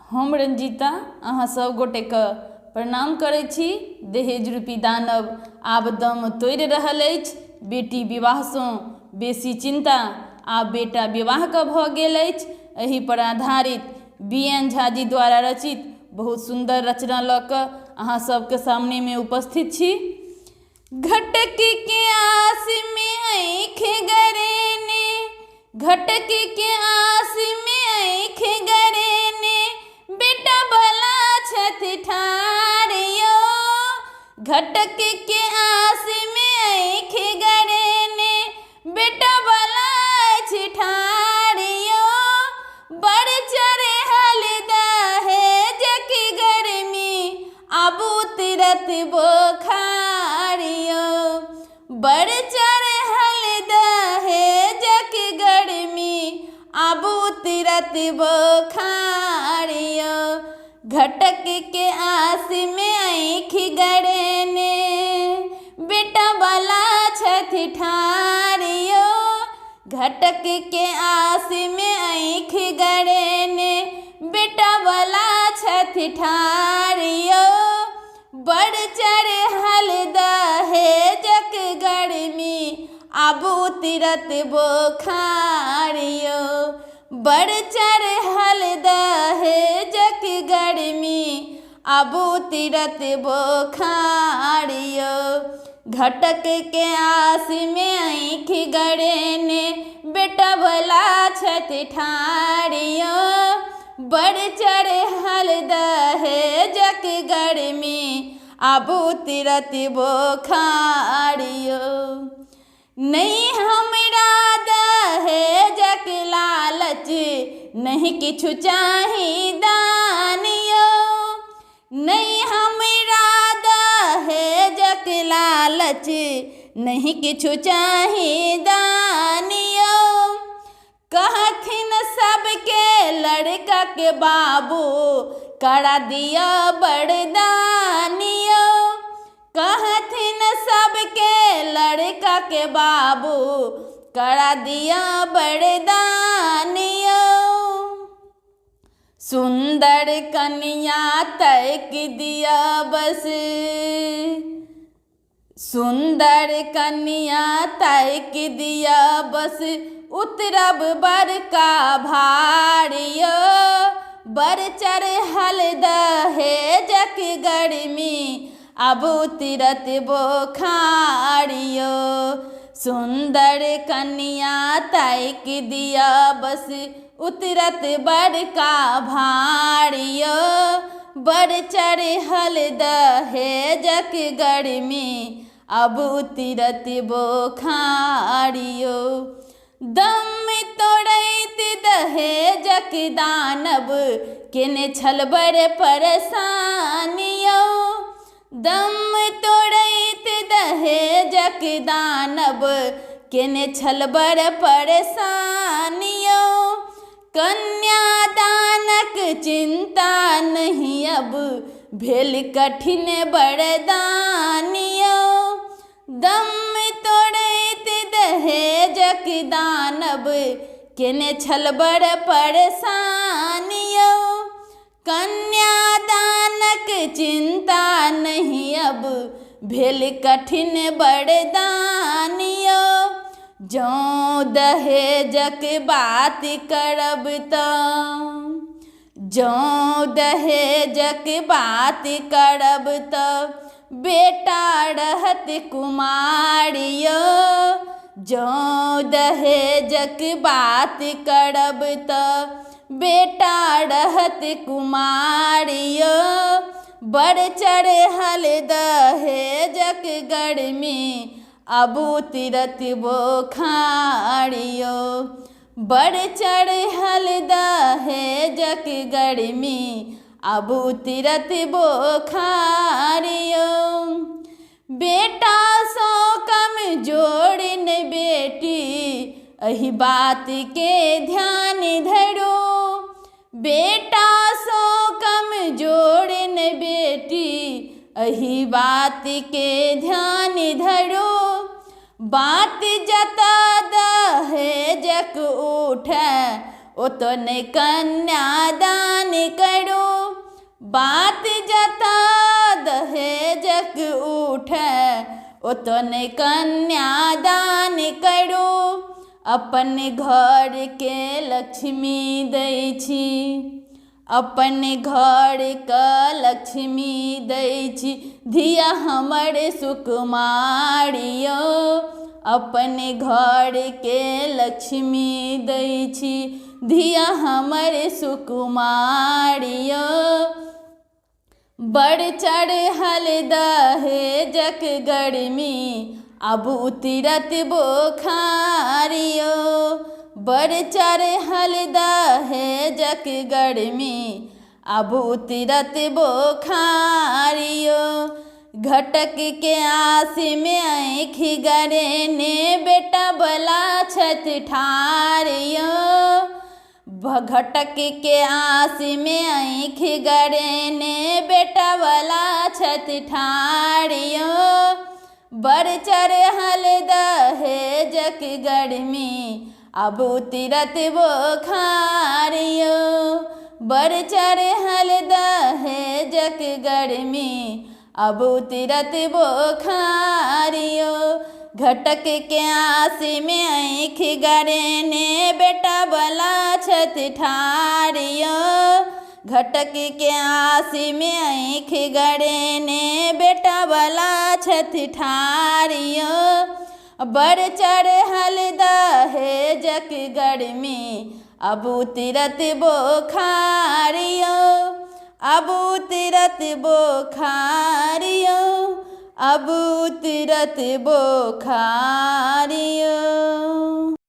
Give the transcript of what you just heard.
हम रंजीता अहाँ सब गोटे के प्रणाम करै छी। दहेज रूपी दानव आब दम तोड़ि रहल अछि। बेटी विवाह सँ बेसी चिंता आब बेटा विवाह के भऽ गेल अछि। एहि पर आधारित BN झा जी द्वारा रचित बहुत सुंदर रचना लऽ कऽ अहाँ सबके सामने में उपस्थित छी। घटक के आस में आँख गरेने, घटक के आस में आँख गरेने, बेटा बला छथि ठाढ़ियो। घटक के आस में आँख गरेने, बेटा बला अछि ठाढ़ियो। बड़ चढ़ल दहेज की गर्मी, आबू तुरत बोखारियो। बड़ चढ़ल दहेज की गर्मी, आबू तुरत बोखारियो। घटक के आस में आँख गरेने, बेटा बला छथि ठाढ़ियो। घटक के आस में आँख गरेने, बेटा बला छथि ठाढ़ियो। बड़ चढ़ल दहेजक गर्मी, आबू तुरत बोखारियो। बड़ चढ़ल दहेजक गर्मी, आबू तुरत बोखारियो। घटक के आस में आँख गरेने, बेटा बला छथि ठाढ़ियो। बड़ चढ़ल दहेजक गर्मी, आबू तुरत बोखारियो। नहीं हमरा दहेजक लालच, नहीं किछु चाही दानियो। नहीं हमरा दहेजक लालच, नहीं किछु चाही दानियो। कहथिन सबके लड़का के बाबू, करा दिया बरदानियो। कहथिन सबके लड़का के बाबू, करा दिया बरदानियो। सुंदर कन्या तैक दिया बस, सुंदर कन्या तैक दिया बस, उतरब बड़का भारियो। बड़ चढ़ल दहेजक गर्मी, आबू तुरत बोखारियो। सुंदर कन्या तैक दिया बस, उतरत बड़का भारियो। बड़ चढ़ल दहेजक गर्मी, आबू तुरत बोखारियो। दम तोड़ैत दहेजक दानव, केने छल बड़ परेशानियो। दम तोड़ैत दहेजक दानव, केने छल बड़ परेशानियो। कन्यादानक चिंता नहीं अब, भेल कठिन बरदानियो। दम तोड़ैत दहेजक दानव, केने छल बड़ परेशानियो। कन्यादानक चिंता नहीं अब, भेल कठिन बरदानियो। जौं दहेजक बात करब तऽ, जौं दहेजक बात करब तऽ, बेटा रहत कुमारियो। जौं दहेजक बात करब तऽ, बेटा रहत कुमारियो। बड़ चढ़ल दहेजक गर्मी, आबू तुरत बोखारियो। बड़ चढ़ल दहेजक गर्मी, आबू तुरत बोखारियो। बेटा सो कमजोर न बेटी, एहि बात के ध्यान धरो। बेटा सो कमजोर न बेटी, एहि बात के ध्यान धरो। बात जता दहेजक उठै, ओतने कन्यादान करो, बात जता दहेजक उठै, ओतने कन्यादान करो, अपन घर के लक्ष्मी दै छी, अपन घर के लक्ष्मी दै छी, धिया हमर सुकुमारी यौ, अपन घर के लक्ष्मी दै छी, धिया हमर सुकुमारी यौ। बड़ चढ़ल दहेजक गर्मी, अब उतरत बोखार यौ, बड़ चढ़ल दहेजक गर्मी, अब उतरत बोखार यौ। घटक के आस में आँखि गरेने, बेटा बला छथि ठाढ़ यौ, घटक के आस में आँखि गरेने, बेटा बला छथि ठाढ़ यौ। बड़ चढ़ल दहेजक गर्मी, अब उतरत बोखार यौ, बड़ चढ़ल दहेजक गर्मी, अब उतरत बोखार यौ। घटक के आस में आँखि गरेने, बेटा बला छथि ठाढ़ यौ, घटक के आस में आँखि गरेने, बेटा बला छथि ठाढ़ यौ। बड़ चढ़ल दहेजक गर्मी, अब उतरत बोखार यौ, अब उतरत बोखार यौ, अब उतरत बोखार यौ।